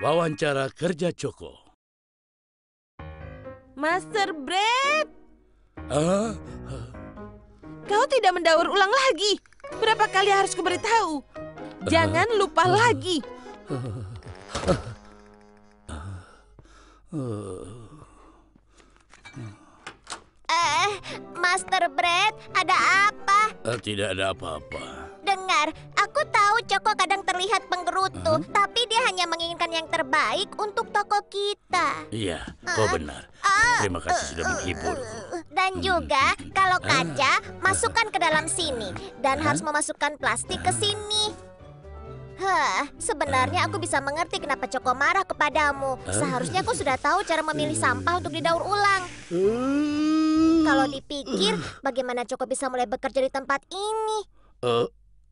Wawancara kerja Choco. Master Brad, Ah, kau tidak mendaur ulang lagi. Berapa kali harus kuberitahu? Jangan lupa lagi. Master Brad, ada apa? tidak ada apa-apa. Dengar, aku tahu Choco kadang terlihat penggerutu, tapi dia hanya menginginkan yang terbaik untuk toko kita. Iya, kau benar. Terima kasih sudah menghiburku. Dan juga, kalau kaca, masukkan ke dalam sini. Dan harus memasukkan plastik ke sini. Sebenarnya aku bisa mengerti kenapa Choco marah kepadamu. Seharusnya aku sudah tahu cara memilih sampah untuk didaur ulang. Kalau dipikir, bagaimana Choco bisa mulai bekerja di tempat ini?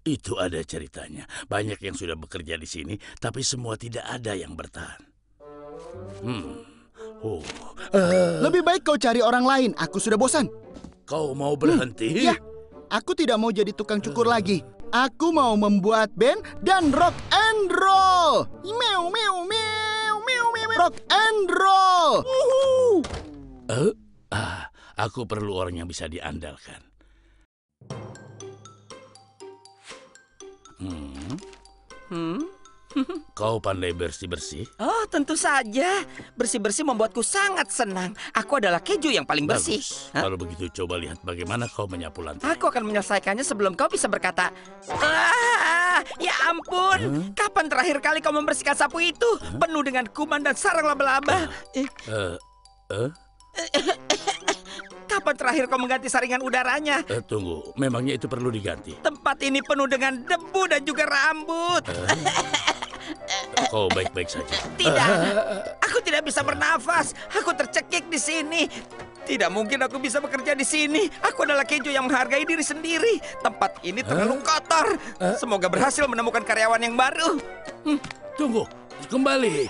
Itu ada ceritanya. Banyak yang sudah bekerja di sini, tapi semua tidak ada yang bertahan. Lebih baik kau cari orang lain. Aku sudah bosan. Kau mau berhenti? Ya, aku tidak mau jadi tukang cukur lagi. Aku mau membuat band dan rock and roll. Meow, meow, meow, meow, meow. Rock and roll. Aku perlu orang yang bisa diandalkan. Kau pandai bersih-bersih? Oh, tentu saja. Bersih-bersih membuatku sangat senang. Aku adalah keju yang paling bersih. Bagus. Kalau begitu coba lihat bagaimana kau menyapu lantai. Aku akan menyelesaikannya sebelum kau bisa berkata, ya ampun, kapan terakhir kali kau membersihkan sapu itu? Penuh dengan kuman dan sarang laba-laba. Kapan terakhir kau mengganti saringan udaranya? Tunggu, memangnya itu perlu diganti? Tempat ini penuh dengan debu dan juga rambut. Kau baik-baik saja. Tidak, aku tidak bisa bernafas. Aku tercekik di sini. Tidak mungkin aku bisa bekerja di sini. Aku adalah keju yang menghargai diri sendiri. Tempat ini terlalu kotor. Semoga berhasil menemukan karyawan yang baru. Tunggu, kembali.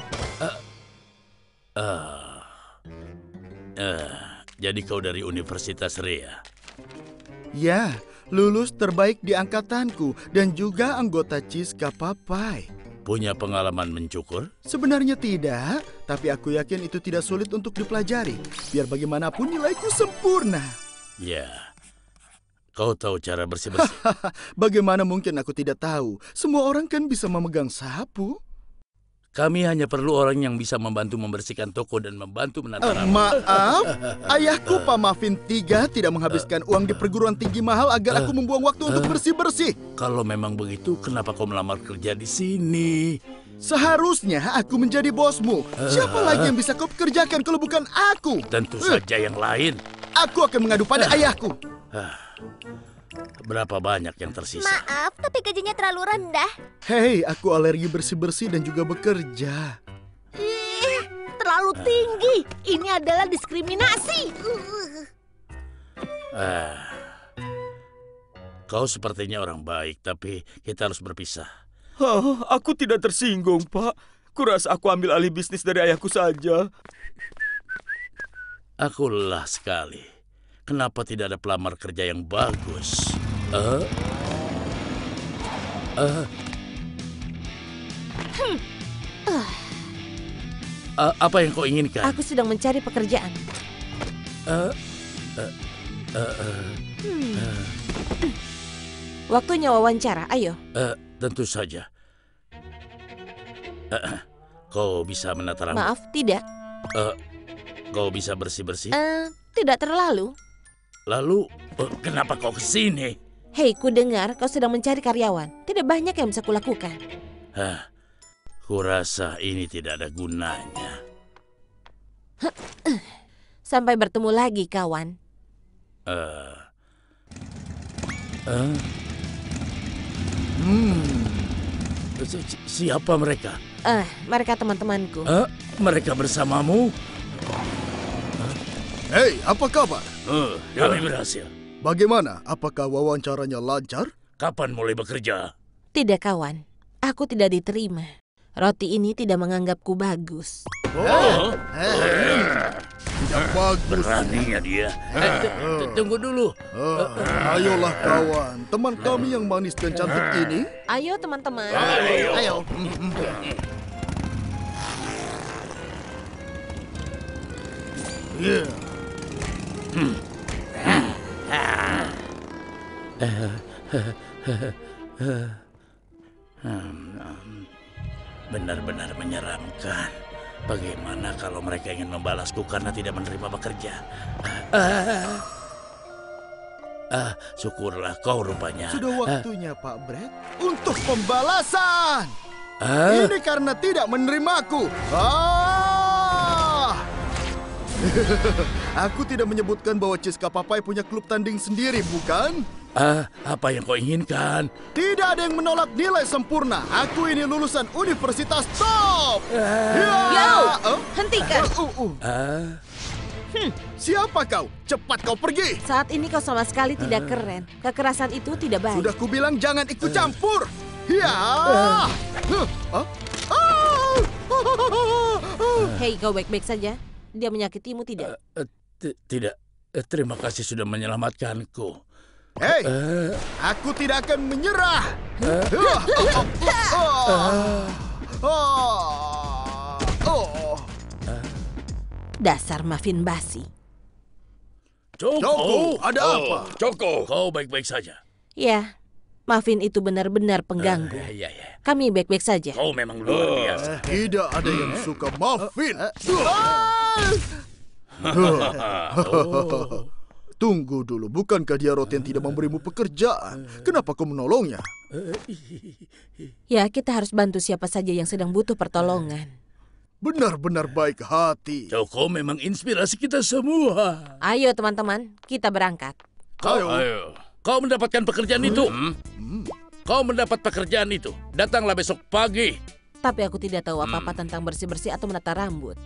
Jadi kau dari Universitas Rea? Ya, lulus terbaik di angkatanku dan juga anggota Ciska Papai. Punya pengalaman mencukur? Sebenarnya tidak, tapi aku yakin itu tidak sulit untuk dipelajari. Biar bagaimanapun nilaiku sempurna. Ya, kau tahu cara bersih-bersih? Bagaimana mungkin aku tidak tahu? Semua orang kan bisa memegang sapu. Kami hanya perlu orang yang bisa membantu membersihkan toko dan membantu menata rambut. Maaf, ayahku Pak Muffin III tidak menghabiskan uang di perguruan tinggi mahal agar aku membuang waktu untuk bersih-bersih. Kalau memang begitu, kenapa kau melamar kerja di sini? Seharusnya aku menjadi bosmu. Siapa lagi yang bisa kau kerjakan kalau bukan aku? Tentu saja yang lain. Aku akan mengadu pada ayahku. Berapa banyak yang tersisa? Maaf, tapi gajinya terlalu rendah. Hei, aku alergi bersih-bersih dan juga bekerja. Terlalu tinggi. Ini adalah diskriminasi. Kau sepertinya orang baik, tapi kita harus berpisah. Aku tidak tersinggung, Pak. Kurasa aku ambil alih bisnis dari ayahku saja. Aku lelah sekali. Kenapa tidak ada pelamar kerja yang bagus? Apa yang kau inginkan? Aku sedang mencari pekerjaan. Waktunya wawancara, ayo. Tentu saja. Kau bisa menata rambut? Maaf, tidak. Kau bisa bersih-bersih? Tidak terlalu. Lalu, kenapa kau kesini? Hei, ku dengar kau sedang mencari karyawan. Tidak banyak yang bisa kulakukan. Kurasa ini tidak ada gunanya. Sampai bertemu lagi, kawan. Siapa mereka? Mereka teman-temanku. Mereka bersamamu? Hei, apa kabar? Kami berhasil. Bagaimana? Apakah wawancaranya lancar? Kapan mulai bekerja? Tidak, kawan. Aku tidak diterima. Roti ini tidak menganggapku bagus. Tidak bagus. Beraninya dia. Tunggu dulu. Ayolah kawan, teman kami yang manis dan cantik ini. Ayo teman-teman. Ayo. Benar-benar menyeramkan. Bagaimana kalau mereka ingin membalasku karena tidak menerima bekerja? Syukurlah kau rupanya. Sudah waktunya, Pak Brett, untuk pembalasan. Ini karena tidak menerimaku. Aku tidak menyebutkan bahwa Ciska Papai punya klub tanding sendiri, bukan? Apa yang kau inginkan? Tidak ada yang menolak nilai sempurna. Aku ini lulusan universitas top. Yo, hentikan. Siapa kau? Cepat kau pergi. Saat ini kau sama sekali tidak keren. Kekerasan itu tidak baik. Sudah kubilang jangan ikut campur. Hei, kau baik-baik saja? Dia menyakitimu tidak? Tidak. Terima kasih sudah menyelamatkanku. Hei, aku tidak akan menyerah. Dasar muffin basi. Joko, ada apa? Joko, kau baik-baik saja. Ya, muffin itu benar-benar pengganggu. Ya. Kami baik-baik saja. Kau memang luar biasa. Tidak ada yang suka muffin. Tunggu dulu, bukankah dia Roten tidak memberimu pekerjaan? Kenapa kau menolongnya? Ya, kita harus bantu siapa saja yang sedang butuh pertolongan. Benar-benar baik hati. Joko memang inspirasi kita semua. Ayo teman-teman, kita berangkat. Ayo. Kau mendapatkan pekerjaan itu. Kau mendapat pekerjaan itu. Datanglah besok pagi. Tapi aku tidak tahu apa-apa tentang bersih-bersih atau menata rambut.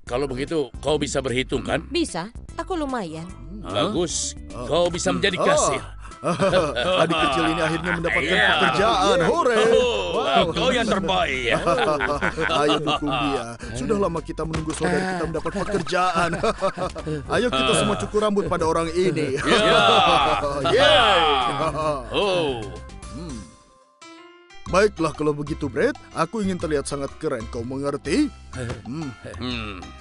Kalau begitu, kau bisa berhitung kan? Bisa, aku lumayan. Bagus. Kau bisa menjadi kasir. Adik kecil ini akhirnya mendapatkan pekerjaan. Hore! Kau yang terbaik. Ayo dukung dia. Sudah lama kita menunggu saudara kita mendapat pekerjaan. Ayo kita semua cukur rambut pada orang ini. Baiklah kalau begitu, Brett. Aku ingin terlihat sangat keren. Kau mengerti?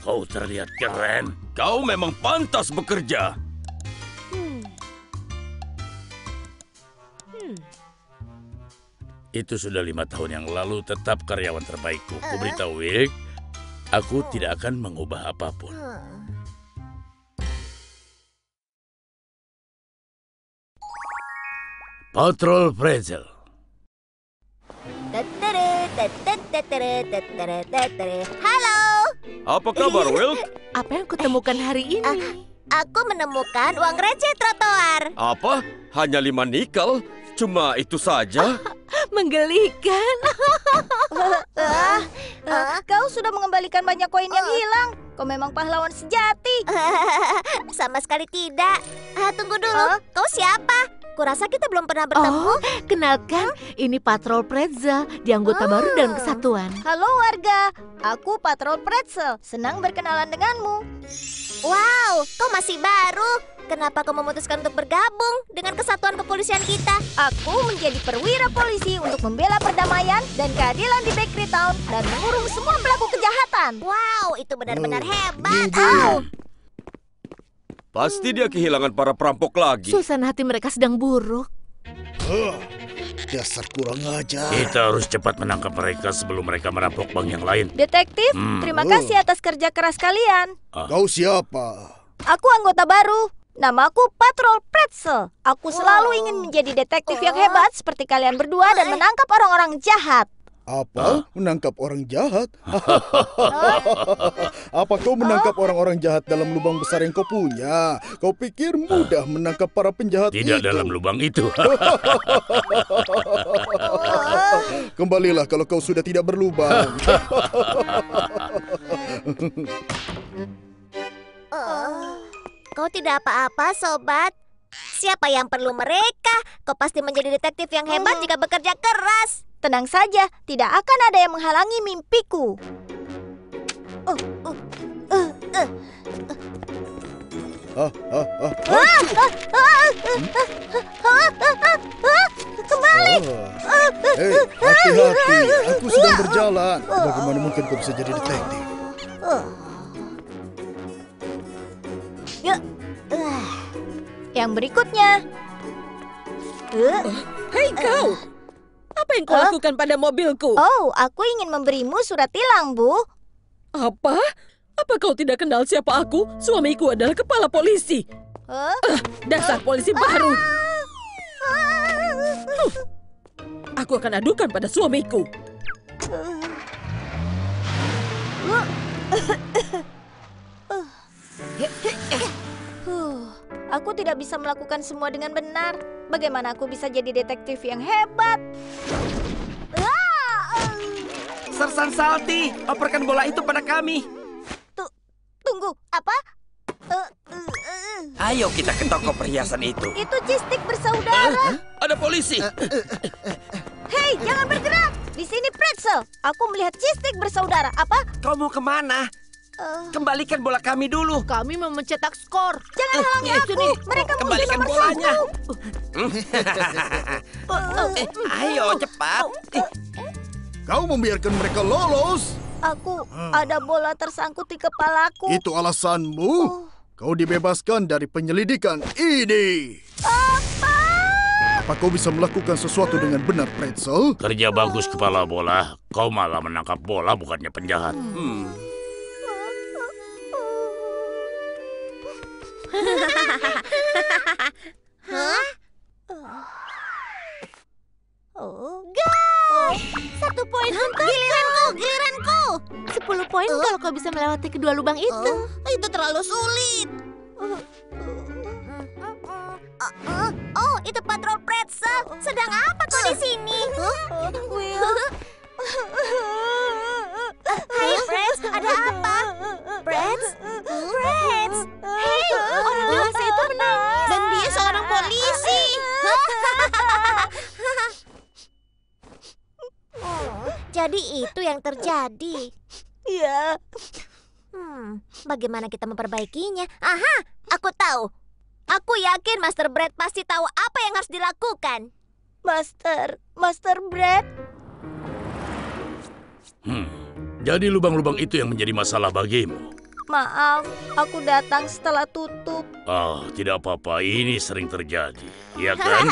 Kau terlihat keren. Kau memang pantas bekerja. Itu sudah 5 tahun yang lalu tetap karyawan terbaikku. Ku beritahu Wick, aku tidak akan mengubah apapun. Patrol Pretzel. Halo. Apa kabar, Will? Apa yang kutemukan hari ini? Aku menemukan uang receh trotoar. Apa? Hanya 5 nikel? Cuma itu saja? Menggelikan. Kau sudah mengembalikan banyak koin yang hilang. Kau memang pahlawan sejati. Sama sekali tidak. Tunggu dulu. Kau siapa? Kurasa kita belum pernah bertemu. Kenalkan, ini Patrol Pretzel, di anggota baru dalam kesatuan. Halo warga, aku Patrol Pretzel. Senang berkenalan denganmu. Wow, kau masih baru. Kenapa kau memutuskan untuk bergabung dengan kesatuan kepolisian kita? Aku menjadi perwira polisi untuk membela perdamaian dan keadilan di Bakery Town dan mengurung semua pelaku kejahatan. Wow, itu benar-benar hebat. Pasti dia kehilangan para perampok lagi. Suasana hati mereka sedang buruk. Dasar kurang ajar. Kita harus cepat menangkap mereka sebelum mereka merampok bank yang lain. Detektif, terima kasih atas kerja keras kalian. Kau siapa? Aku anggota baru. Namaku Patrol Pretzel. Aku selalu ingin menjadi detektif yang hebat seperti kalian berdua dan menangkap orang-orang jahat. Apa? Menangkap orang jahat? Apa kau menangkap orang-orang jahat dalam lubang besar yang kau punya? Kau pikir mudah menangkap para penjahat itu? Tidak dalam lubang itu. Kembalilah kalau kau sudah tidak berlubang. Kau tidak apa-apa, sobat. Siapa yang perlu mereka? Kau pasti menjadi detektif yang hebat jika bekerja keras. Tenang saja, tidak akan ada yang menghalangi mimpiku. Kembali. Hei, hati-hati. Aku sedang berjalan. Bagaimana mungkin kau bisa jadi detektif? Yang berikutnya. Hei kau, apa yang kau lakukan pada mobilku? Oh, aku ingin memberimu surat tilang, Bu. Apa? Apa kau tidak kenal siapa aku? Suamiku adalah kepala polisi. Dasar polisi baru. Aku akan adukan pada suamiku. Aku tidak bisa melakukan semua dengan benar. Bagaimana aku bisa jadi detektif yang hebat? Sersan Salty, operkan bola itu pada kami. Tunggu, apa? Ayo kita ke toko perhiasan itu. Itu Cheese-Stick bersaudara. Ada polisi. Hei, jangan bergerak. Di sini Pretzel. Aku melihat Cheese-Stick bersaudara. Apa? Kau mau kemana? Kembalikan bola kami dulu. Kami mau mencetak skor. Jangan halangi aku. Mereka musuh Kembalikan nomor bolanya. 1. Ayo cepat. Kau membiarkan mereka lolos. Aku ada bola tersangkut di kepalaku. Itu alasanmu. Kau dibebaskan dari penyelidikan ini. Apa kau bisa melakukan sesuatu dengan benar, Pretzel? Kerja bagus kepala bola. Kau malah menangkap bola bukannya penjahat. Guys, 1 poin untuk giliranku. 10 poin kalau kau bisa melewati kedua lubang itu. Itu terlalu sulit. Oh, itu Patrol Pretzel. Sedang apa kau di sini? Will. Hai, Freds. Ada apa? Freds? Freds. Hei, orang dewasa itu menangis. Dan dia seorang polisi. Jadi itu yang terjadi. Iya. Bagaimana kita memperbaikinya? Aha, aku tahu. Aku yakin Master Brad pasti tahu apa yang harus dilakukan. Master Brad? Jadi lubang-lubang itu yang menjadi masalah bagimu. Maaf, aku datang setelah tutup. Oh, tidak apa-apa. Ini sering terjadi. Iya kan?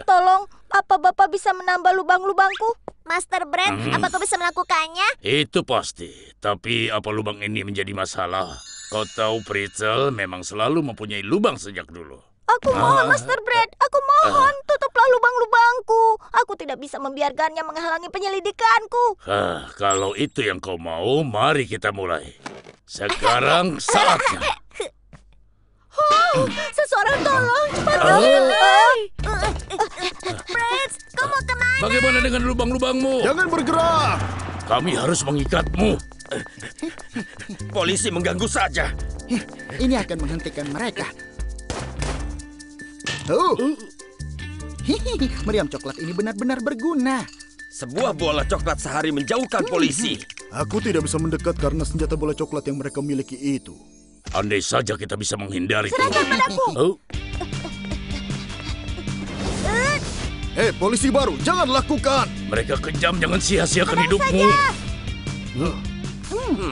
Tolong, apa Bapak bisa menambah lubang-lubangku? Master Brad, apa kau bisa melakukannya? Itu pasti. Tapi apa lubang ini menjadi masalah? Kau tahu Pretzel memang selalu mempunyai lubang sejak dulu. Aku mohon, Master Brad. Aku mohon, tutuplah lubang-lubangku. Aku tidak bisa membiarkannya menghalangi penyelidikanku. Kalau itu yang kau mau, mari kita mulai. Sekarang saatnya. Seseorang tolong, cepat. Brad, kau mau kemana? Bagaimana dengan lubang-lubangmu? Jangan bergerak. Kami harus mengikatmu. Polisi mengganggu saja. Ini akan menghentikan mereka. Meriam coklat ini benar-benar berguna. Sebuah bola coklat sehari menjauhkan polisi. Aku tidak bisa mendekat karena senjata bola coklat yang mereka miliki itu. Andai saja kita bisa menghindari Serahkan padaku. Polisi baru, jangan lakukan. Mereka kejam, jangan sia-siakan hidupmu.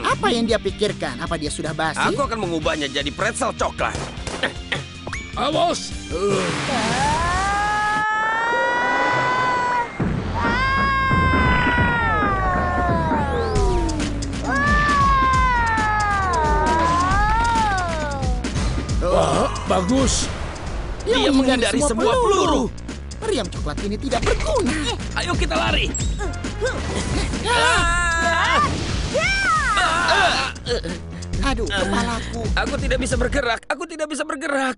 Apa yang dia pikirkan? Apa dia sudah basi? Aku akan mengubahnya jadi pretzel coklat. Awas! Bagus. Dia menghindari semua peluru. Meriam coklat ini tidak berguna. Ayo kita lari. Aduh, kepalaku. Aku tidak bisa bergerak. Aku tidak bisa bergerak.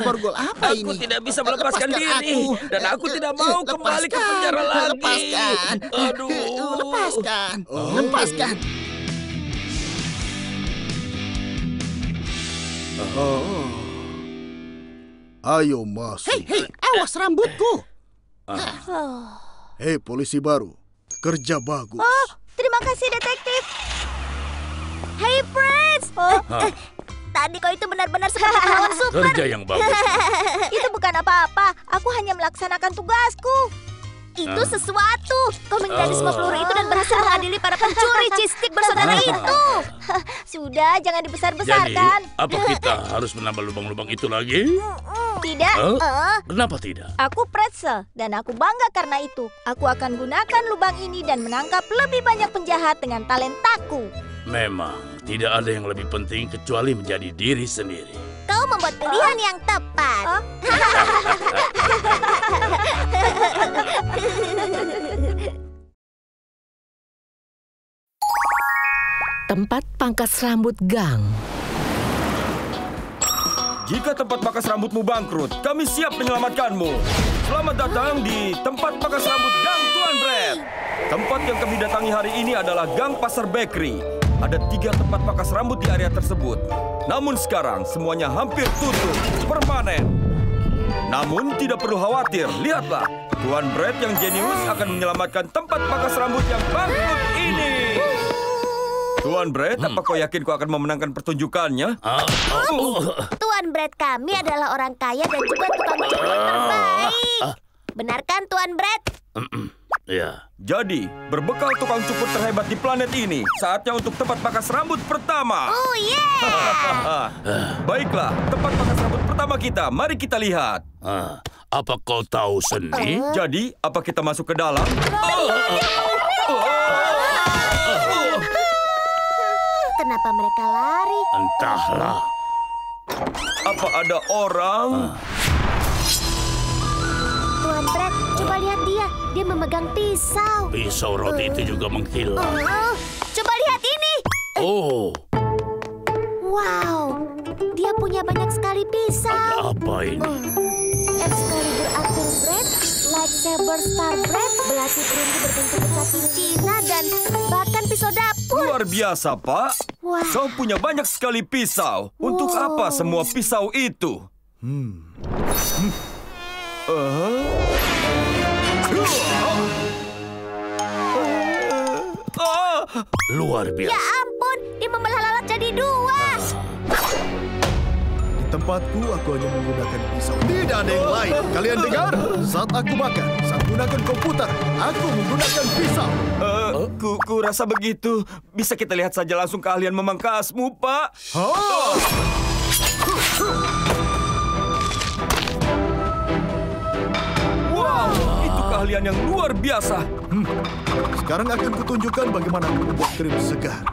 Borgol apa ini? Aku tidak bisa melepaskan diri. Aku. Dan aku tidak mau kembali ke penjara lagi. Lepaskan. Aduh. Lepaskan. Lepaskan. Ayo masuk. Hei, awas rambutku. Hei, polisi baru. Kerja bagus. Oh, terima kasih, detektif. Hey, Prince! Tadi kau itu benar-benar seperti lawan super. Kerja yang bagus. Itu bukan apa-apa. Aku hanya melaksanakan tugasku. Itu sesuatu. Kau menghindari semua peluru itu dan berhasil mengadili para pencuri cheese-stick bersaudara itu. Sudah, jangan Jadi, dibesar-besarkan. apa kita harus menambah lubang-lubang itu lagi? Tidak. Kenapa tidak? Aku Pretzel dan aku bangga karena itu. Aku akan gunakan lubang ini dan menangkap lebih banyak penjahat dengan talentaku. Memang, tidak ada yang lebih penting kecuali menjadi diri sendiri. Kau membuat pilihan yang tepat. Tempat pangkas rambut gang. Jika tempat pangkas rambutmu bangkrut, kami siap menyelamatkanmu. Selamat datang di tempat pangkas rambut Gang Tuan Brad. Tempat yang kami datangi hari ini adalah Gang Pasar Bakery. Ada 3 tempat pangkas rambut di area tersebut. Namun sekarang semuanya hampir tutup, permanen. Namun tidak perlu khawatir, lihatlah. Tuan Brad yang jenius akan menyelamatkan tempat pangkas rambut yang bangkrut ini. Tuan Brad, apa kau yakin kau akan memenangkan pertunjukannya? Tuan Brad kami adalah orang kaya dan juga tukang cukur terbaik. Benar kan, Tuan Brad? Ya. Jadi, berbekal tukang cukur terhebat di planet ini, saatnya untuk tempat pangkas rambut pertama. Oh, yeah! Baiklah, tempat pangkas rambut pertama kita. Mari kita lihat. Apa kau tahu seni? Jadi, apa kita masuk ke dalam? Kenapa mereka lari? Entahlah. Apa ada orang? Tuan Brad, coba lihat dia. Dia memegang pisau. Pisau roti itu juga menghilang. Coba lihat ini. Oh, Wow, dia punya banyak sekali pisau. apa ini? Excalibur Arthur Brad, lightsaber Star Brad, belati perunggu berbentuk kecapi Cina, dan bahkan pisau dapur. Luar biasa, Pak. Wah. Kau punya banyak sekali pisau. Untuk apa semua pisau itu? Luar Ya biasa. ampun, dia membelah lalat jadi 2. Di tempatku, aku hanya menggunakan pisau. Tidak ada yang lain. Kalian dengar? Saat aku makan, saat gunakan komputer, aku menggunakan pisau. Ku rasa begitu. Bisa kita lihat saja langsung keahlian memangkasmu, Pak. Wow, itu keahlian yang luar biasa. Sekarang akan kutunjukkan bagaimana aku membuat krim segar.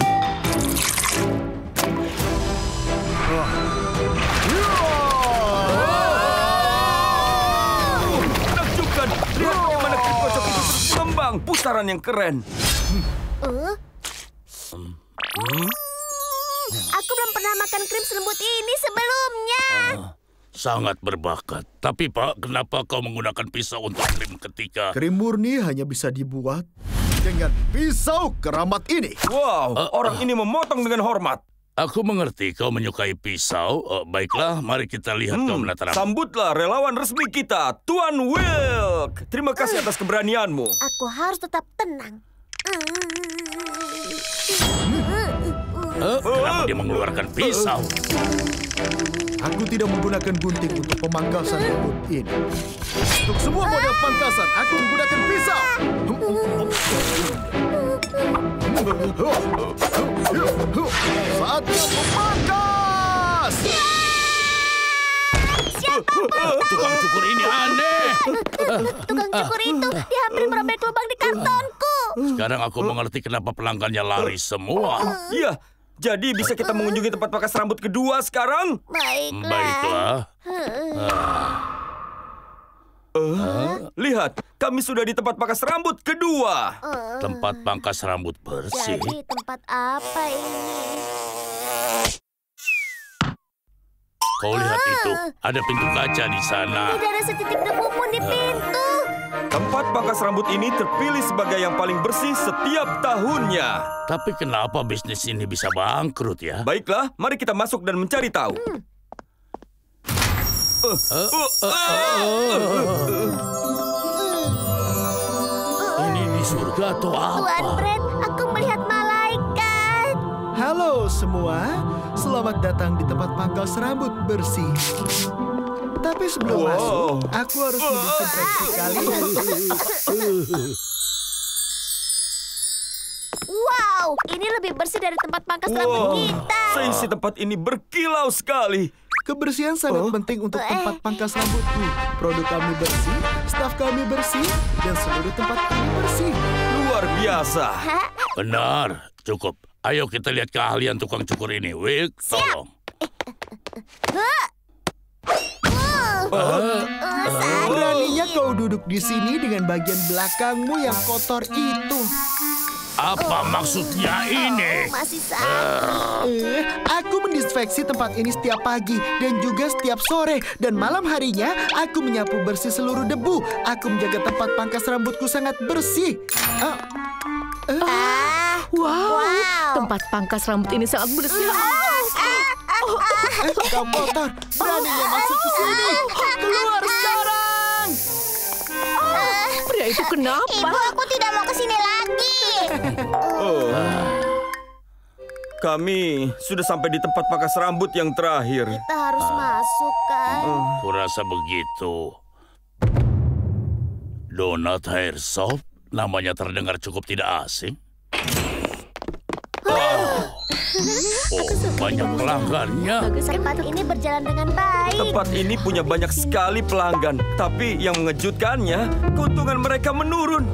Menakjubkan. Lihat bagaimana krim kocok itu mengembang. Pusaran yang keren. Aku belum pernah makan krim selembut ini sebelumnya. Sangat berbakat. Tapi Pak, kenapa kau menggunakan pisau untuk krim ketika... Krim murni hanya bisa dibuat dengan pisau keramat ini. Wow, orang ini memotong dengan hormat. Aku mengerti kau menyukai pisau. Baiklah, mari kita lihat kau menata rambut. Sambutlah relawan resmi kita, Tuan Wilk. Terima kasih atas keberanianmu. Aku harus tetap tenang. Kenapa dia mengeluarkan pisau? Aku tidak menggunakan gunting untuk pemangkasan rambut ini. Untuk semua model pangkasan, aku menggunakan pisau. Saatnya memangkas. Tukang cukur ini aneh. Tukang cukur itu, dia hampir merobek lubang di kartonku. Sekarang aku mengerti kenapa pelanggannya lari semua. Iya, jadi bisa kita mengunjungi tempat pangkas rambut kedua sekarang? Baiklah. Lihat, kami sudah di tempat pangkas rambut kedua. Tempat pangkas rambut bersih. Jadi tempat apa ini? Kau lihat itu, ada pintu kaca di sana. Tidak ada setitik debu pun di pintu. Tempat pangkas rambut ini terpilih sebagai yang paling bersih setiap tahunnya. Tapi kenapa bisnis ini bisa bangkrut ya? Baiklah, mari kita masuk dan mencari tahu. Ini di surga atau Tuan apa? Brad, aku melihat malaikat. Halo semua, selamat datang di tempat pangkas rambut bersih. Tapi sebelum masuk, aku harus mendesinfeksi kalian. Wow, ini lebih bersih dari tempat pangkas rambut kita. Seisi tempat ini berkilau sekali. Kebersihan sangat penting untuk tempat pangkas rambutku. Produk kami bersih, staf kami bersih, dan seluruh tempat kami bersih. Luar biasa. Benar, cukup. Ayo kita lihat keahlian tukang cukur ini. Wick, tolong. Beraninya kau duduk di sini dengan bagian belakangmu yang kotor itu. Apa maksudnya ini? Masih sakit. Aku mendisinfeksi tempat ini setiap pagi dan juga setiap sore. Dan malam harinya, aku menyapu bersih seluruh debu. Aku menjaga tempat pangkas rambutku sangat bersih. Wow, tempat pangkas rambut ini sangat bersih. Kau kotor, beraninya masuk ke sini. Keluar sekarang! Pria itu kenapa? Ibu, aku tidak mau ke sini lagi. Kami sudah sampai di tempat pangkas rambut yang terakhir. Kita harus masuk, kan? Kurasa begitu. Donut Hair Shop? Namanya terdengar cukup tidak asing. Banyak pelanggannya. Tempat ini berjalan dengan baik. Tempat ini punya banyak sekali pelanggan. Tapi yang mengejutkannya, keuntungan mereka menurun.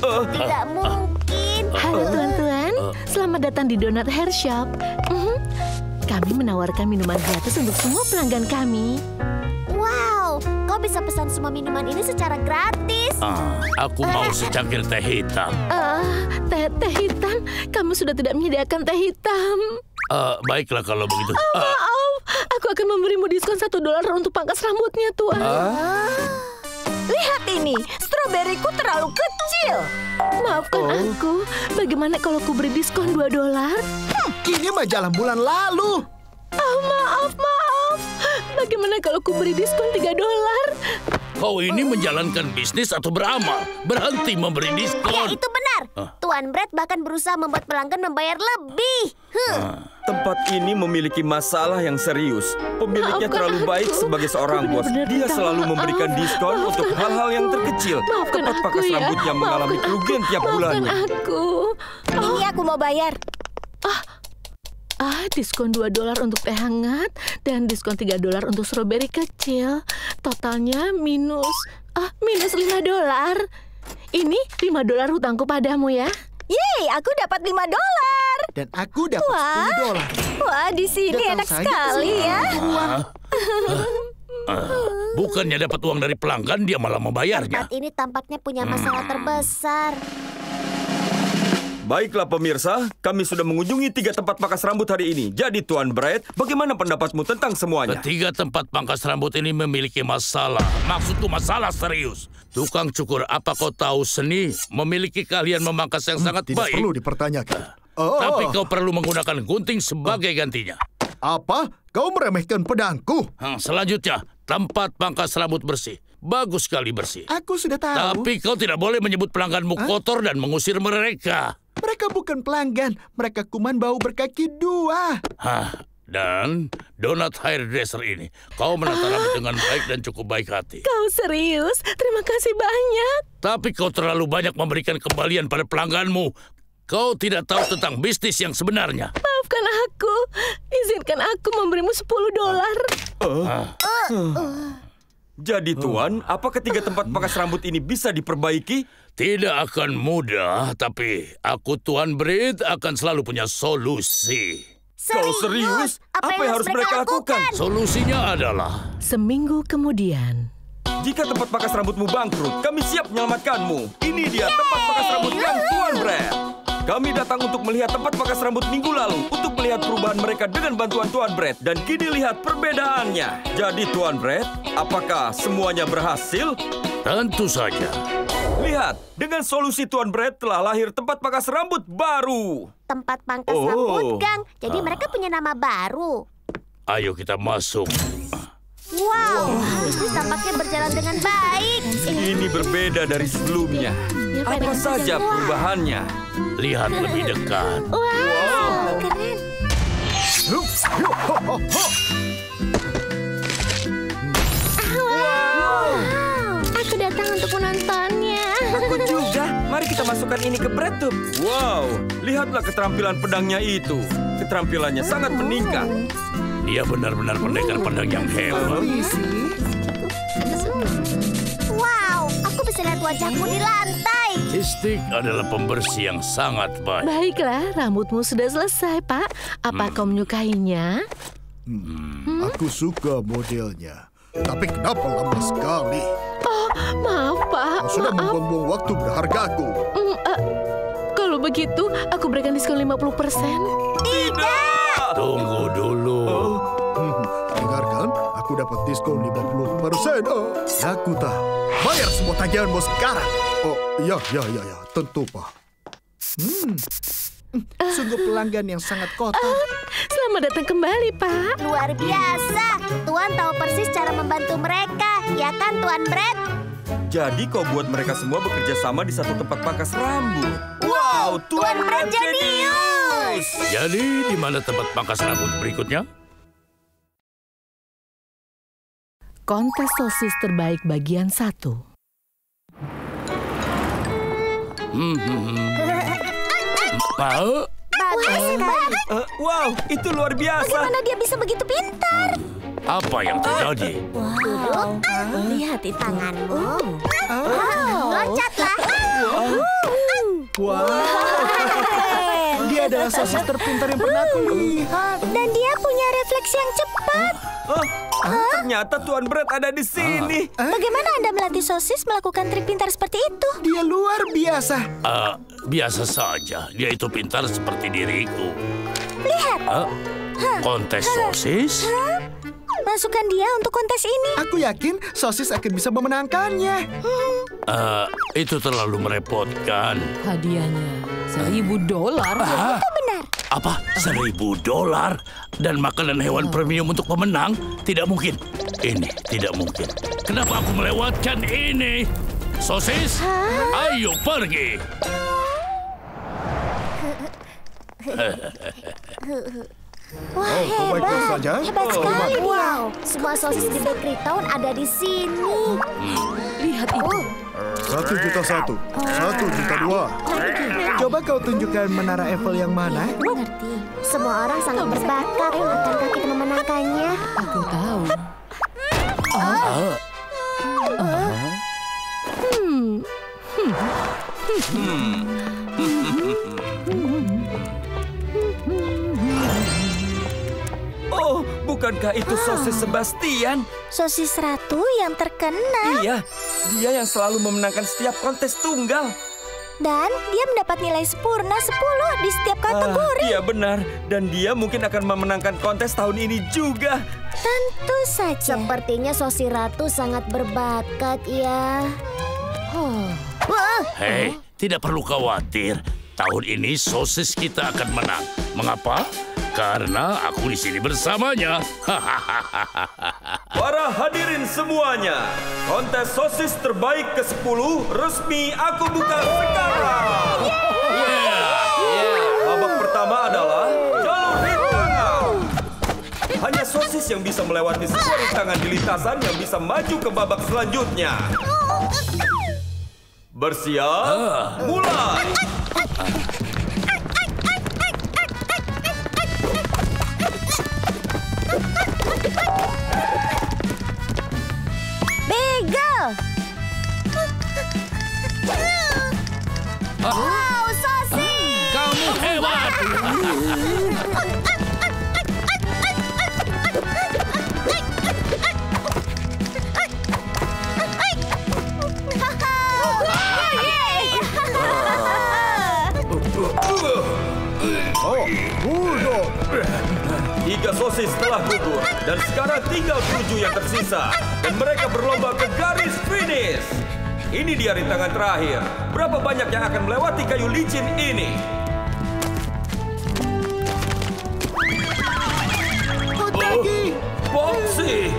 Tidak mungkin. Halo tuan-tuan, selamat datang di Donut Hair Shop. Kami menawarkan minuman gratis untuk semua pelanggan kami. Wow, kau bisa pesan semua minuman ini secara gratis. Aku mau secangkir teh hitam. Teh hitam? Kamu sudah tidak menyediakan teh hitam. Baiklah kalau begitu. Maaf, aku akan memberimu diskon $1 untuk pangkas rambutnya, Tuan. Lihat ini, stroberiku terlalu kecil. Maafkan aku, bagaimana kalau ku beri diskon $2? Ini majalah bulan lalu. Maaf. Bagaimana kalau ku beri diskon $3? Kau ini menjalankan bisnis atau beramal? Berhenti memberi Ya, diskon. itu benar. Tuan Brett bahkan berusaha membuat pelanggan membayar lebih. Tempat ini memiliki masalah yang serius. Pemiliknya Maafkan terlalu baik aku. sebagai seorang Aku bos. benar-benar Dia minta selalu maaf. memberikan diskon untuk hal-hal yang terkecil. Maafkan Tempat aku pangkas ya. rambut yang mengalami Maafkan kerugian aku. tiap bulannya. Maafkan aku. Ini aku mau bayar. Diskon $2 untuk teh hangat dan diskon $3 untuk stroberi kecil. Totalnya minus $5. Ini $5 hutangku padamu ya. Yeay, aku dapat $5. Dan aku dapat $10. Wah, di sini Datang enak saja ke sekali sini. ya. Bukannya dapat uang dari pelanggan, dia malah membayarnya. Tempat ini tampaknya punya masalah terbesar. Baiklah pemirsa, kami sudah mengunjungi 3 tempat pangkas rambut hari ini. Jadi Tuan Brett, bagaimana pendapatmu tentang semuanya? Ketiga tempat pangkas rambut ini memiliki masalah. Maksudku masalah serius. Tukang cukur, apa kau tahu seni memiliki keahlian memangkas yang sangat Tidak baik? perlu dipertanyakan. Tapi kau perlu menggunakan gunting sebagai gantinya. Apa? Kau meremehkan pedangku? Selanjutnya, tempat pangkas rambut bersih. Bagus sekali bersih. Aku sudah tahu. Tapi kau tidak boleh menyebut pelangganmu kotor dan mengusir mereka. Mereka bukan pelanggan. Mereka kuman bau berkaki 2. Dan donut hairdresser ini, kau menata rambut dengan baik dan cukup baik hati. Kau serius? Terima kasih banyak. Tapi kau terlalu banyak memberikan kembalian pada pelangganmu. Kau tidak tahu tentang bisnis yang sebenarnya. Maafkan aku. Izinkan aku memberimu $10. Jadi Tuan, apakah 3 tempat pangkas rambut ini bisa diperbaiki? Tidak akan mudah, tapi aku Tuan Brett akan selalu punya solusi. Kau serius? Apa yang harus mereka lakukan? Solusinya adalah Seminggu kemudian. Jika tempat pangkas rambutmu bangkrut, kami siap menyelamatkanmu. Ini dia tempat pangkas rambut yang Tuan Brett. Kami datang untuk melihat tempat pangkas rambut minggu lalu untuk melihat perubahan mereka dengan bantuan Tuan Brett. Dan kini lihat perbedaannya. Jadi Tuan Brett, apakah semuanya berhasil? tentu saja. Lihat, dengan solusi Tuan Brett telah lahir tempat pangkas rambut baru. Tempat pangkas rambut, Gang. Jadi mereka punya nama baru. Ayo kita masuk. Wow, bisnis tampaknya berjalan dengan baik. Ini berbeda dari sebelumnya. Apa saja perubahannya? Lihat lebih dekat. Wow, keren. memasukkan ini ke Brad Tube. Wow, lihatlah keterampilan pedangnya itu. Keterampilannya sangat meningkat. Dia benar-benar pendekar pedang yang hebat. Wow, aku bisa lihat wajahmu di lantai. Stick adalah pembersih yang sangat baik. Baiklah, rambutmu sudah selesai, Pak. Apa kau menyukainya? Aku suka modelnya. Tapi kenapa lama sekali? Oh, maaf, Pak. Kau sudah Maaf. membuang-buang waktu berhargaku. Kalau begitu, aku berikan diskon 50%. Tunggu dulu. Dengarkan, aku dapat diskon 50%. Aku tahu. Bayar semua tagihanmu sekarang. Oh, ya, tentu, Pak. Sungguh pelanggan yang sangat kotor. Selamat datang kembali, Pak. Luar biasa. Tuan tahu persis cara membantu mereka. Ya kan, Tuan Brad? Jadi kau buat mereka semua bekerja sama di satu tempat pangkas rambut. Wow, Tuan Brad jenius! Jadi, di mana tempat pangkas rambut berikutnya? Kontes sosis terbaik bagian 1. Mau? Bagus sekali. Wow, itu luar biasa. Bagaimana dia bisa begitu pintar? Apa yang terjadi? Wow. Lihat itu. Tanganmu. Loncatlah. Dia adalah sosis terpintar yang pernah aku lihat. Dan dia punya refleksi yang cepat. Ternyata Tuan Brad ada di sini. Bagaimana Anda melatih sosis melakukan trik pintar seperti itu? Dia luar biasa. Biasa saja. Dia itu pintar seperti diriku. Lihat. Kontes sosis? Masukkan dia untuk kontes ini. Aku yakin sosis akan bisa memenangkannya. Itu terlalu merepotkan. Hadiahnya $1.000. Itu benar. Apa? $1.000? Dan makanan hewan premium untuk pemenang? Tidak mungkin. Ini tidak mungkin. Kenapa aku melewatkan ini? Sosis, ayo pergi. Wah, kau baik-baik saja? Hebat sekali dia. Semua sosis di Bakery Town ada di sini. Lihat itu. 1.1 juta, 1.2 juta. Coba kau tunjukkan menara Eiffel yang mana? Mengerti. Semua orang sangat berbakat. Akankah kita memenangkannya? Aku tahu. Oh, bukankah itu sosis Sebastian? Sosis ratu yang terkenal. Iya, dia yang selalu memenangkan setiap kontes tunggal. Dan dia mendapat nilai sempurna 10 di setiap kategori. Iya benar, dan dia mungkin akan memenangkan kontes tahun ini juga. Tentu saja. Sepertinya sosis ratu sangat berbakat ya. Hei, tidak perlu khawatir. Tahun ini sosis kita akan menang. Mengapa? Karena aku di sini bersamanya. Para hadirin semuanya, kontes sosis terbaik ke-10 resmi aku buka sekarang. Babak pertama adalah jalur rintangan. Hanya sosis yang bisa melewati semua rintangan di lintasan yang bisa maju ke babak selanjutnya. Bersiap, mulai! Bagel! Wow, sosis! Kamu hebat. Tiga sosis telah gugur dan sekarang tinggal 7 yang tersisa dan mereka berlomba ke garis finish. Ini dia rintangan terakhir. Berapa banyak yang akan melewati kayu licin ini? Boxy!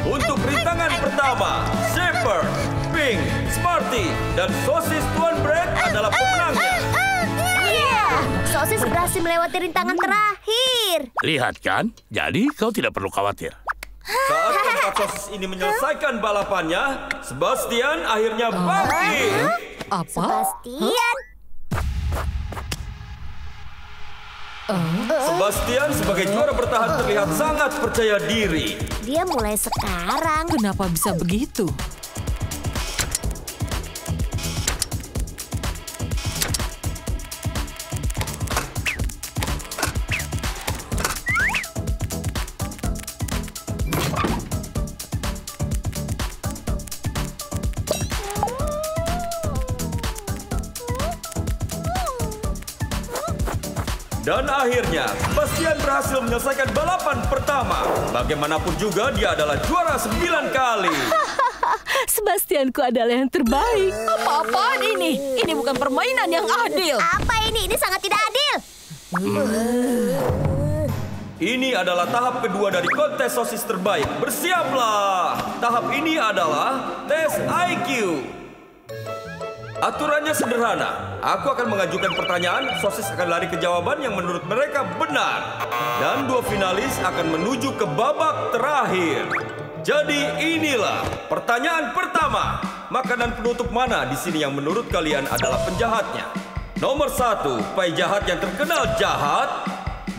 Untuk rintangan pertama, Shepherd, Pink, Smarty, dan sosis Tuan Brad adalah pemenangnya. Sosis berhasil melewati rintangan terakhir. berakhir. Lihat kan? Jadi kau tidak perlu khawatir. Saat keempat sosis ini menyelesaikan balapannya, Sebastian akhirnya bangkit. Apa? Sebastian. Sebastian sebagai juara bertahan terlihat sangat percaya diri. Dia mulai sekarang. Kenapa bisa begitu? Dan akhirnya, Sebastian berhasil menyelesaikan balapan pertama. Bagaimanapun juga, dia adalah juara 9 kali. Sebastianku adalah yang terbaik. Apa-apaan ini? Ini bukan permainan yang adil. Apa ini? Ini sangat tidak adil. Ini adalah tahap kedua dari kontes sosis terbaik. Bersiaplah! Tahap ini adalah tes IQ. Aturannya sederhana. Aku akan mengajukan pertanyaan, sosis akan lari ke jawaban yang menurut mereka benar. Dan dua finalis akan menuju ke babak terakhir. Jadi inilah pertanyaan pertama. Makanan penutup mana di sini yang menurut kalian adalah penjahatnya? Nomor 1, pai jahat yang terkenal jahat.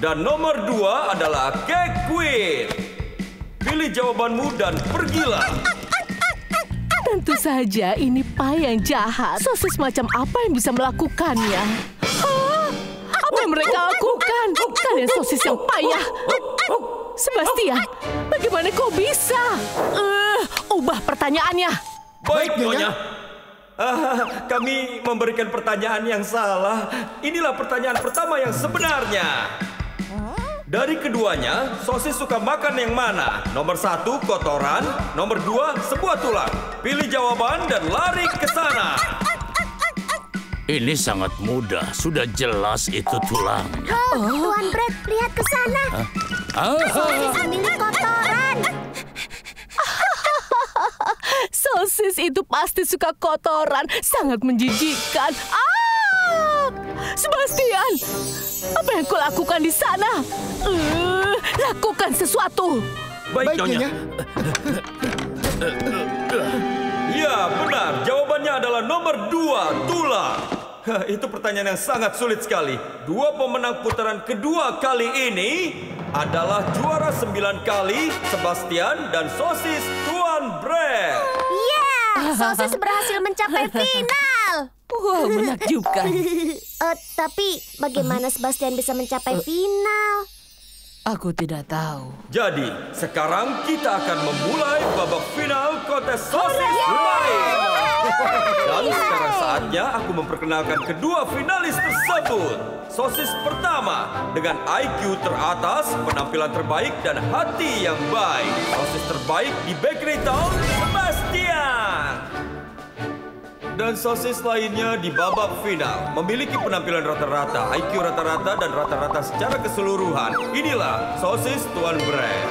Dan nomor 2 adalah cake queen. Pilih jawabanmu dan pergilah. Tentu saja ini pai yang jahat. Sosis macam apa yang bisa melakukannya? Apa yang mereka lakukan? Kalian sosis yang payah. Sebastian, bagaimana kau bisa? Ubah pertanyaannya. Baik, Nyonya. Kami memberikan pertanyaan yang salah. Inilah pertanyaan pertama yang sebenarnya. Dari keduanya, sosis suka makan yang mana? Nomor 1, kotoran. Nomor 2, sebuah tulang. Pilih jawaban dan lari ke sana. Ini sangat mudah. Sudah jelas itu tulangnya. Tuan Brad, lihat ke sana. Sosis milik kotoran. Sosis itu pasti suka kotoran. Sangat menjijikkan. Sebastian, apa yang kau lakukan di sana? Lakukan sesuatu. Baik, Nyonya. Ya, benar. Jawabannya adalah nomor 2, tulang. Itu pertanyaan yang sangat sulit sekali. Dua pemenang putaran kedua kali ini adalah juara 9 kali, Sebastian dan sosis Tuan Brad. Sosis berhasil mencapai final. Wah, menakjubkan. Tapi bagaimana Sebastian bisa mencapai final? Aku tidak tahu. Jadi, sekarang kita akan memulai babak final kontes sosis terbaik. Dan sekarang saatnya aku memperkenalkan kedua finalis tersebut. Sosis pertama dengan IQ teratas, penampilan terbaik, dan hati yang baik. Sosis terbaik di Bakery Town, Sebastian. Dan sosis lainnya di babak final memiliki penampilan rata-rata, IQ rata-rata, dan rata-rata secara keseluruhan. Inilah sosis Tuan Brad.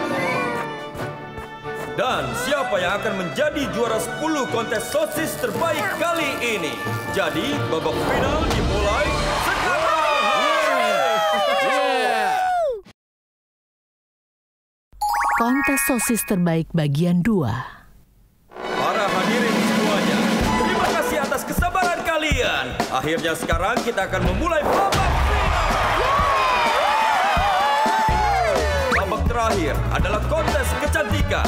Dan siapa yang akan menjadi juara 10 kontes sosis terbaik kali ini? Jadi babak final dimulai sekarang. Kontes sosis terbaik bagian 2. Para hadirin semuanya, terima kasih atas kesabaran kalian. Akhirnya sekarang kita akan memulai babak final. Babak terakhir adalah kontes kecantikan.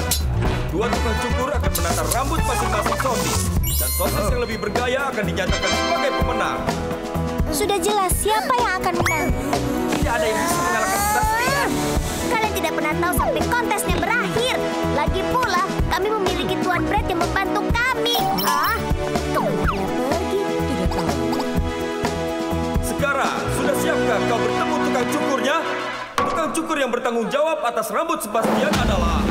Dua tukang cukur akan menata rambut masing-masing sosis. Dan sosis yang lebih bergaya akan dinyatakan sebagai pemenang. Sudah jelas siapa yang akan menang. Tidak ada yang bisa mengalahkan Sebastian. Kalian tidak pernah tahu sampai kontesnya berakhir. Lagi pula, kami memiliki Tuan Brad yang membantu kami. Kemana dia pergi? Tidak tahu. Sekarang, sudah siapkah kau bertemu tukang cukurnya? Tukang cukur yang bertanggung jawab atas rambut Sebastian adalah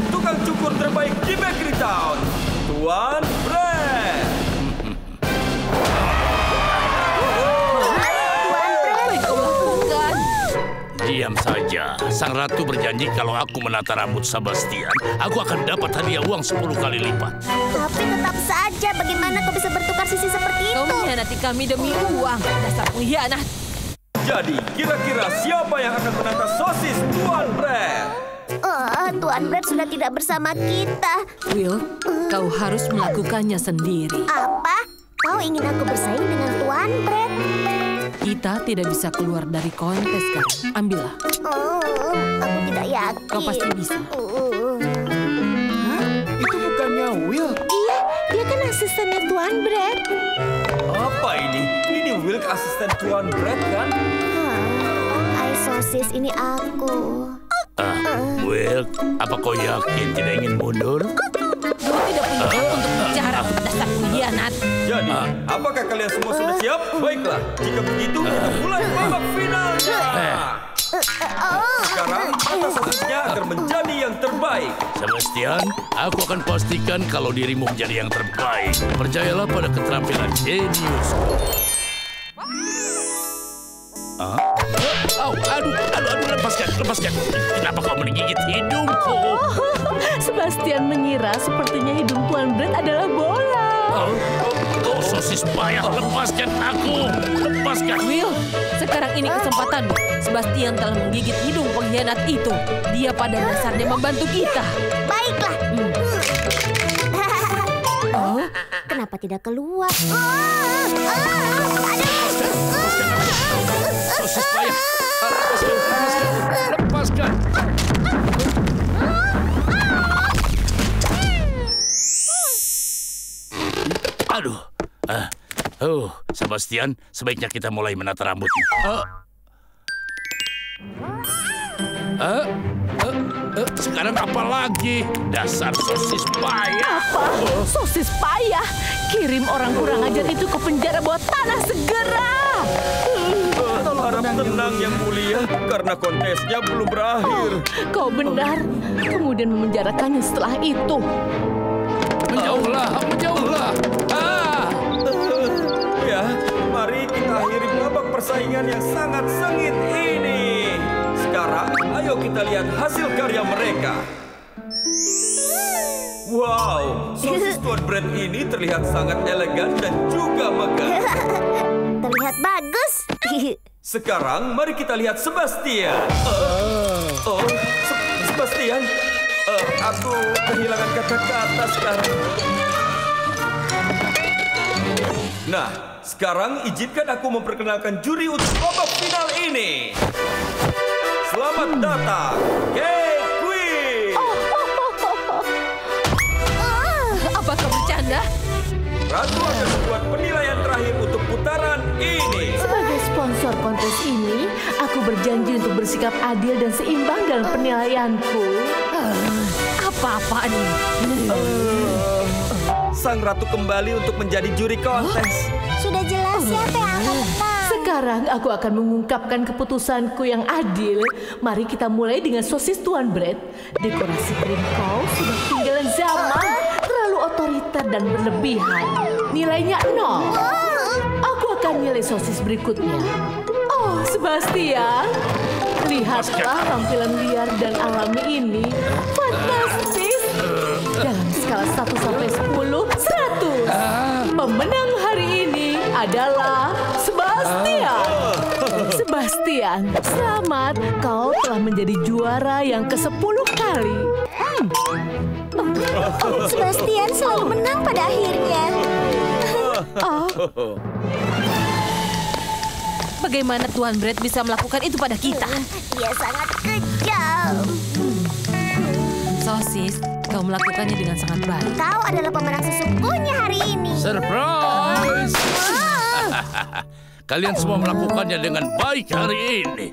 tukang cukur terbaik di Bakery Town, Tuan Brad. Diam saja. Sang ratu berjanji kalau aku menata rambut Sebastian, aku akan dapat hadiah uang 10 kali lipat. Tapi tetap saja, bagaimana kau bisa bertukar sisi seperti itu? Kau mengkhianati kami demi uang. Dasar pengkhianat. Jadi, kira-kira siapa yang akan menangkap sosis Tuan Brad? Tuan Brad sudah tidak bersama kita. Will, kau harus melakukannya sendiri. Apa? Kau ingin aku bersaing dengan Tuan Brad? Kita tidak bisa keluar dari kontes, kan? Ambillah. Aku tidak yakin. Kau pasti bisa. Itu bukannya Will. Iya, dia kan asistennya Tuan Brad. Apa ini? Ini Will, asisten Tuan Brad, kan? Hai sosis, ini aku. Will, apa kau yakin tidak ingin mundur? Kau tidak punya hak untuk bicara, dasar pengkhianat. Jadi, apakah kalian semua sudah siap? Baiklah, jika begitu kita mulai babak finalnya. Sekarang, mata sosisnya akan menjadi yang terbaik. Sebastian, aku akan pastikan kalau dirimu menjadi yang terbaik. Percayalah pada keterampilan jenius. Aduh, lepaskan. Kenapa kau menggigit hidungku? Sebastian mengira sepertinya hidung Tuan Brad adalah bola. Sosis payah, lepaskan aku. Lepaskan. Will, sekarang ini kesempatanmu. Sebastian telah menggigit hidung pengkhianat itu. Dia pada dasarnya membantu kita. Baiklah. Kenapa tidak keluar? Sosis payah. Lepaskan. Aduh. Sebastian, sebaiknya kita mulai menata rambutnya. Sekarang apa lagi? Dasar sosis payah. Apa? Sosis payah? Kirim orang kurang ajar itu ke penjara bawah tanah segera. Harap tenang, Yang Mulia, karena kontesnya belum berakhir. Kau benar. Kemudian memenjarakannya setelah itu. Menjauhlah. Ya, mari kita akhiri babak persaingan yang sangat sengit ini. Sekarang, ayo kita lihat hasil karya mereka. Wow, sosis Tuan Brad ini terlihat sangat elegan dan juga megah. Terlihat bagus. Sekarang, mari kita lihat Sebastian. Sebastian, aku kehilangan kata-kata sekarang. Nah, sekarang izinkan aku memperkenalkan juri untuk babak final ini. Selamat datang, Cake Queen. Apa kau bercanda? Ratu akan membuat penilaian terakhir untuk putaran ini. Sebagai sponsor kontes ini, aku berjanji untuk bersikap adil dan seimbang dalam penilaianku. Apa-apaan ini? Sang Ratu kembali untuk menjadi juri kontes. Sudah jelas siapa yang akan menang. Sekarang aku akan mengungkapkan keputusanku yang adil. Mari kita mulai dengan sosis Tuan Brad. Dekorasi krim kau sudah ketinggalan zaman. Terlalu otoriter dan berlebihan. Nilainya 0. Aku akan nilai sosis berikutnya. Oh, Sebastian. Lihatlah tampilan liar dan alami ini. Fantastis. Dalam skala 1 sampai 10, 100. Pemenang hari ini adalah Sebastian. Sebastian, selamat. Kau telah menjadi juara yang ke-10 kali. Sebastian selalu menang pada akhirnya. Bagaimana Tuan Brad bisa melakukan itu pada kita? Dia sangat kejam. Sosis, kau melakukannya dengan sangat baik. Kau adalah pemenang sesungguhnya hari ini. Surprise! Kalian semua melakukannya dengan baik hari ini.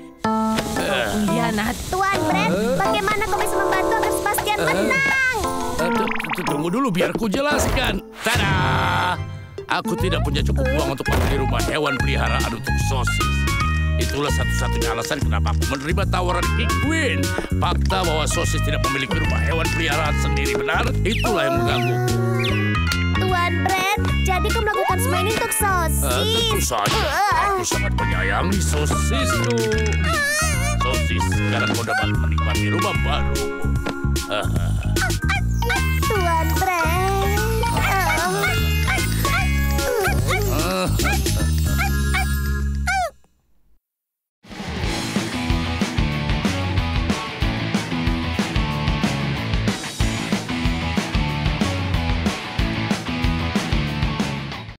Pengkhianat. Tuan Brad, bagaimana kau bisa membantu agar Sebastian menang? Tunggu dulu biar ku jelaskan. Tada! Aku tidak punya cukup uang untuk membeli rumah hewan peliharaan untuk sosis. Itulah satu-satunya alasan kenapa aku menerima tawaran Cake Queen. Fakta bahwa sosis tidak memiliki rumah hewan peliharaan sendiri benar, itulah yang mengganggu. Tuan Brad, jadi kau melakukan semua ini untuk sosis. Tentu saja, aku sangat menyayangi sosisku. Sosis, sekarang kau dapat menikmati rumah baru.